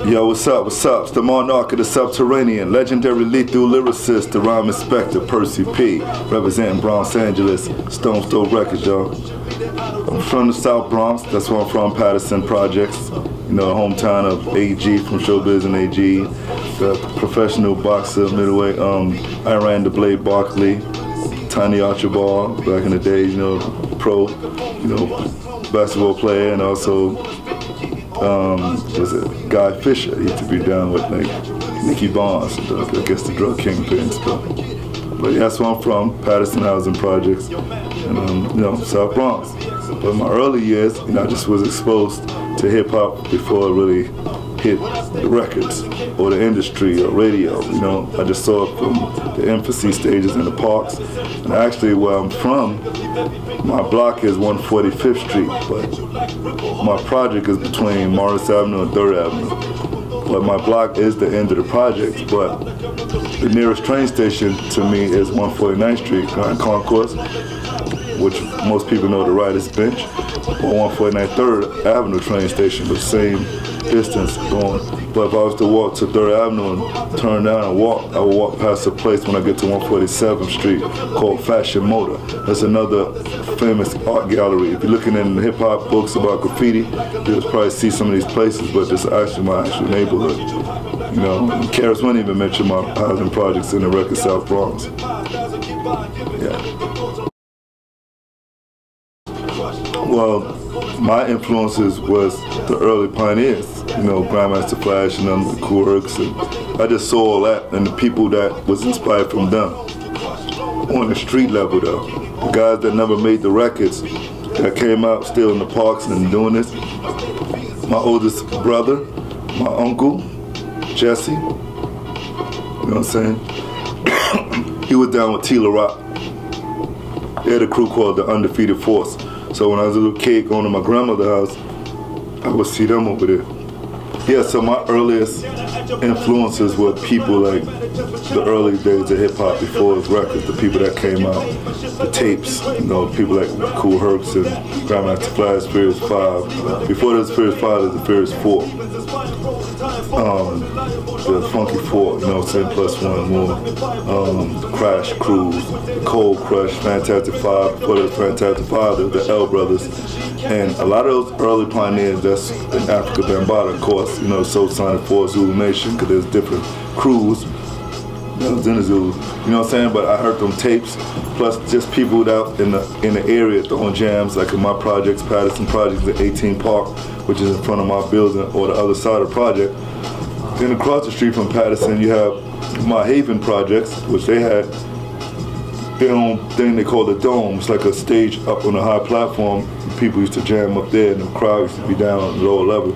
Yo, what's up, what's up? It's the monarch of the subterranean, legendary lethal lyricist, the rhyme inspector, Percee P, representing Los Angeles, Stones, Throw Records, y'all. I'm from the South Bronx, that's where I'm from, Patterson Projects. You know, the hometown of AG, from Showbiz and AG, the professional boxer, middleweight, I ran the Blade Barkley, Tiny Archibald, back in the days, you know, pro, you know, basketball player, and also was it Guy Fisher? He used to be down with like Nicky Barnes, I guess the drug kingpin stuff. But yeah, that's where I'm from, Patterson Housing Projects, and you know, South Bronx. But in my early years, you know, I just was exposed to hip hop before it really hit the records or the industry or radio. You know, I just saw it from the infancy stages in the parks. And actually, where I'm from, my block is 145th Street, but my project is between Morris Avenue and 3rd Avenue. But my block is the end of the project, but the nearest train station to me is 149th Street, Grand Concourse, which most people know the Writer's Bench, or 149th 3rd Avenue train station, the same distance going. But if I was to walk to 3rd Avenue and turn down and walk, I would walk past a place when I get to 147th Street called Fashion Motor. That's another famous art gallery. If you're looking in hip hop books about graffiti, you'll probably see some of these places, but this is actually my actual neighborhood. You know, Karis wouldn't even mention my housing projects in the record South Bronx. Yeah. Well, my influences was the early pioneers, you know, Grandmaster Flash and them, the Cool Hercs, and I just saw all that and the people that was inspired from them. On the street level though, the guys that never made the records, that came out still in the parks and doing this. My oldest brother, my uncle, Jesse, you know what I'm saying? He was down with Tila Rock. They had a crew called the Undefeated Force. So when I was a little kid going to my grandmother's house, I would see them over there. Yeah, so my earliest influences were people like the early days of hip hop before his records, the people that came out, the tapes, you know, people like Cool Hercs and Grandmaster Flash, Furious 5. Before there's Furious 5, there's the Furious 4. The Funky 4, you know what I'm saying, plus one more. Crash, Cruise, Cold Crush, Fantastic 5. Before there was Fantastic 5, there was the L Brothers. And a lot of those early pioneers, that's in Africa Bambaataa, of course, you know, Soul Sonic 4, Zulu Nation, because there's different crews. That was in the Zulu, you know what I'm saying? But I heard them tapes, plus just people out in the area throwing jams, like in my projects, Patterson Projects at 18 Park, which is in front of my building, or the other side of the project. Then across the street from Patterson, you have my Haven Projects, which they had their own thing they call the Dome. It's like a stage up on a high platform. People used to jam up there, and the crowd used to be down on the lower level.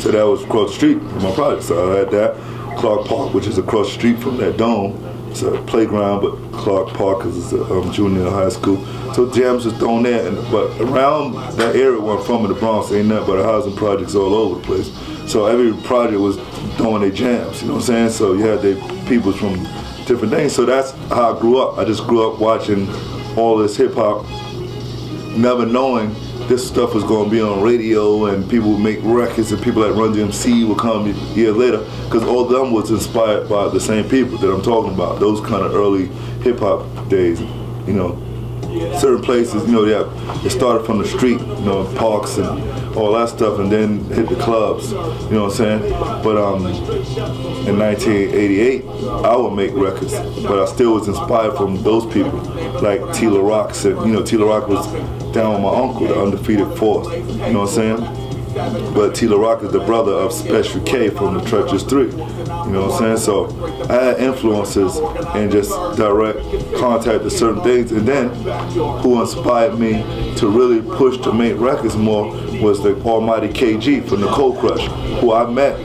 So that was across the street from my project. So I had that. Clark Park, which is across the street from that dome. It's a playground, but Clark Park is a junior high school. So jams was thrown there, but around that area where I'm from in the Bronx, ain't nothing but housing projects all over the place. So every project was throwing their jams, you know what I'm saying? So you had their people from different things. So that's how I grew up. I just grew up watching all this hip hop, never knowing this stuff was going to be on radio and people would make records and people like Run DMC would come years later, because all of them was inspired by the same people that I'm talking about, those kind of early hip hop days, you know. Certain places, you know, it started from the street, you know, parks and all that stuff, and then hit the clubs, you know what I'm saying? But in 1988, I would make records, but I still was inspired from those people, like Tila Rock said, you know, Tila Rock was down with my uncle, the Undefeated Force, you know what I'm saying? But Tila Rock is the brother of Special K from the Treacherous 3, you know what I'm saying? So I had influences and just direct contact to certain things, and then who inspired me to really push to make records more was the almighty KG from the Cold Crush, who I met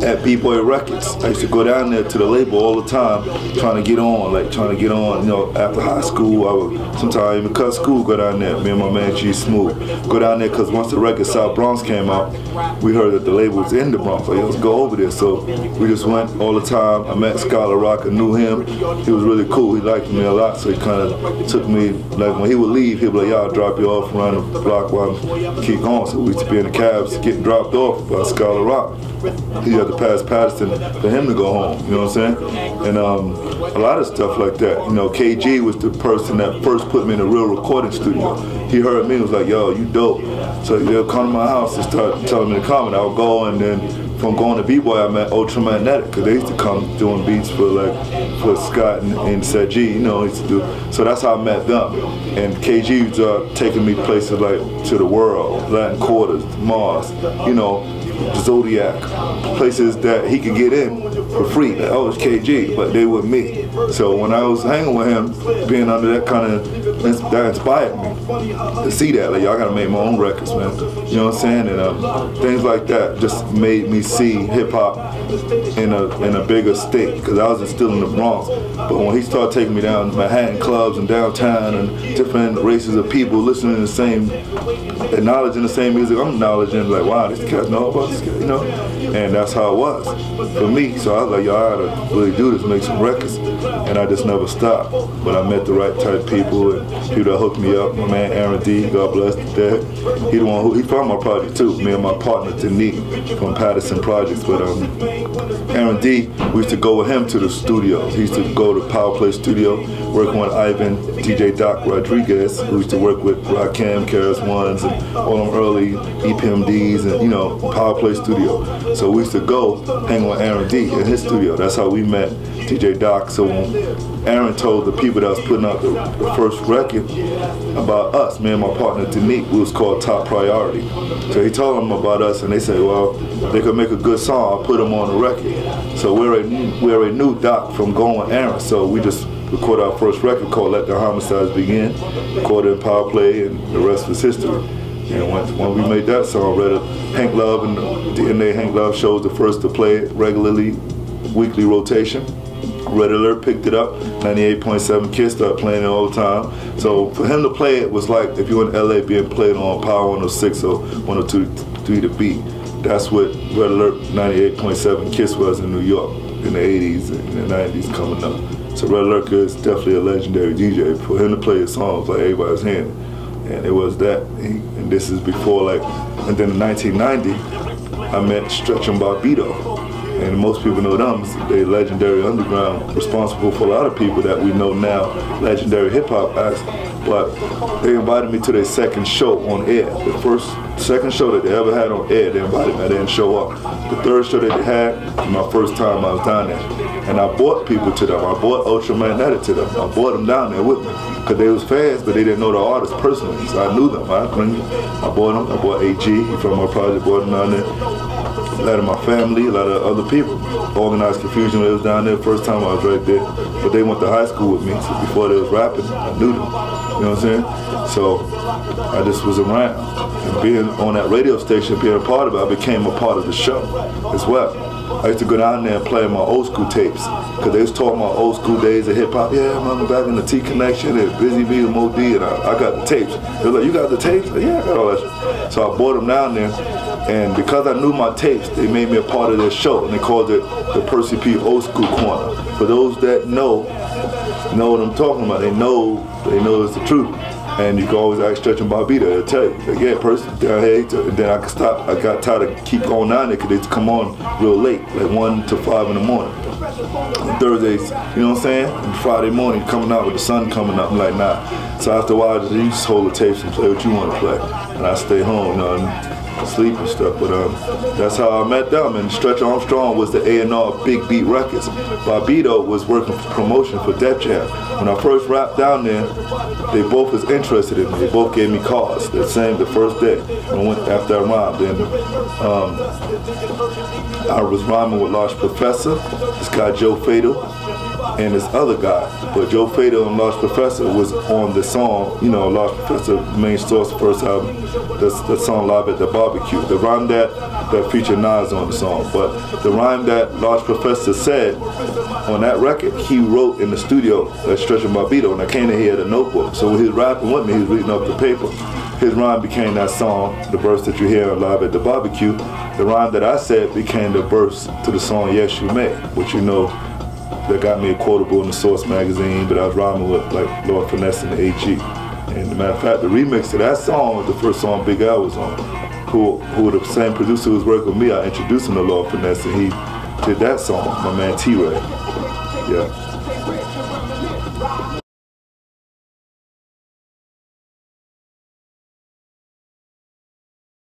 at B-Boy Records. I used to go down there to the label all the time, trying to get on, you know, after high school. I would sometimes even cut school, go down there, me and my man G Smooth. Go down there because once the record South Bronx came out, we heard that the label was in the Bronx. Like, let's go over there. So we just went all the time. I met Scholar Rock, I knew him. He was really cool. He liked me a lot, so he kind of took me, like when he would leave, he'd be like, yeah, I'll drop you off around the block while I keep going. So we used to be in the cabs getting dropped off by Scholar Rock. stop. He had to pass Patterson for him to go home, you know what I'm saying? And a lot of stuff like that. You know, KG was the person that first put me in a real recording studio. He heard me and was like, yo, you dope. So he'll come to my house and start telling me to come, and I'll go, and then from going to B-Boy, I met Ultramagnetic, because they used to come doing beats for Scott and Seth G, you know, he used to do. So that's how I met them. And KG was taking me places like to the World, Latin Quarters, Mars, you know, Zodiac, places that he could get in for free. Like, oh, it's KG, but they were me. So when I was hanging with him, being under that kind of, that inspired me to see that. Like, y'all gotta make my own records, man. You know what I'm saying? And things like that just made me see hip hop in a bigger state, because I was still in the Bronx. But when he started taking me down to Manhattan clubs and downtown and different races of people listening to the same, acknowledging the same music, I'm acknowledging like, wow, these cats know about this guy, you know? And that's how it was for me. So I was like, yo, I gotta really do this, make some records. And I just never stopped. But I met the right type of people, and people that hooked me up. My man Aaron D, God bless the dead. He the one who, he from my project too. Me and my partner Tanique from Patterson Projects. But Aaron D, we used to go with him to the studios. He used to go to Power Play Studio, working with Ivan, DJ Doc Rodriguez, who used to work with Rakim, Karis Ones, and all them early EPMDs, and you know, Power Play Studio. So we used to go hang with Aaron D in his studio. That's how we met DJ Doc. So when Aaron told the people that was putting out the first record about us, me and my partner Tanique, it was called Top Priority. So he told them about us, and they said, well, they could make a good song, I'll put them on the record. So we already knew Doc from going with Aaron, so we just recorded our first record called Let the Homicides Begin, recorded in Power Play, and the rest was history. And when we made that song, Hank Love and the DNA Hank Love shows the first to play it regularly, weekly rotation. Red Alert picked it up, 98.7 Kiss started playing it all the time. So for him to play it was like if you were in LA being played on Power 106 or 102.3 The Beat. That's what Red Alert 98.7 Kiss was in New York in the 80s and the 90s coming up. So Red Alert is definitely a legendary DJ. For him to play his songs like everybody's hearing. And it was that, and this is before like, and then in 1990, I met Stretch and Barbito. And most people know them, they legendary underground, responsible for a lot of people that we know now, legendary hip hop acts. But they invited me to their second show on air. The second show that they ever had on air, they invited me, I didn't show up. The third show that they had, my first time I was down there. And I brought people to them, I brought Ultramagnetic to them. I brought them down there with me. Because they was fans, but they didn't know the artist personally. So I knew them, I brought them, I brought AG from my project, brought them down there. A lot of my family, a lot of other people. Organized Confusion, when they was down there, first time I was right there. But they went to high school with me, so before they was rapping, I knew them. You know what I'm saying? So I just was around. And being on that radio station, being a part of it, I became a part of the show as well. I used to go down there and play my old school tapes, because they was talking about old school days of hip hop. Yeah, I remember back in the T Connection and Busy Bee and Mo D, and I got the tapes. They was like, you got the tapes? Like, yeah, I got all that shit. So I brought them down there, and because I knew my tapes, they made me a part of their show, and they called it the Percee P Old School Corner. For those that know what I'm talking about. They know it's the truth. And you can always ask Stretch and Barbito, they'll tell you, like, yeah, Percee, down here, and then I could stop. I got tired of keep going down there because they'd come on real late, like 1 to 5 in the morning. And Thursdays, you know what I'm saying? And Friday morning, coming out with the sun coming up, I'm like, nah. So after a while, you just hold the tapes and play what you want to play. And I stay home, you know, and sleep and stuff. But that's how I met them. And Stretch Armstrong was the A&R Big Beat Records. Barbito was working for promotion for Def Jam. When I first rapped down there, they both was interested in me. They both gave me cards the first day. And went after I rhymed. And I was rhyming with Large Professor, this guy Joe Fatal, and this other guy. But Joe Fatal and Large Professor was on the song, you know, Large Professor, main source, first album, the song Live at the Barbecue. The rhyme that featured Nas on the song. But the rhyme that Large Professor said on that record, he wrote in the studio at Stretch and Barbito. And I came in, he had a notebook. So when he was rapping with me, he was reading up the paper. His rhyme became that song, the verse that you hear on Live at the Barbecue. The rhyme that I said became the verse to the song Yes You May, which you know, that got me a quotable in the Source magazine, but I was rhyming with like Lord Finesse and AG. And as a matter of fact, the remix to that song was the first song Big Al was on. who the same producer who was working with me, I introduced him to Lord Finesse, and he did that song, my man T-Ray. Yeah.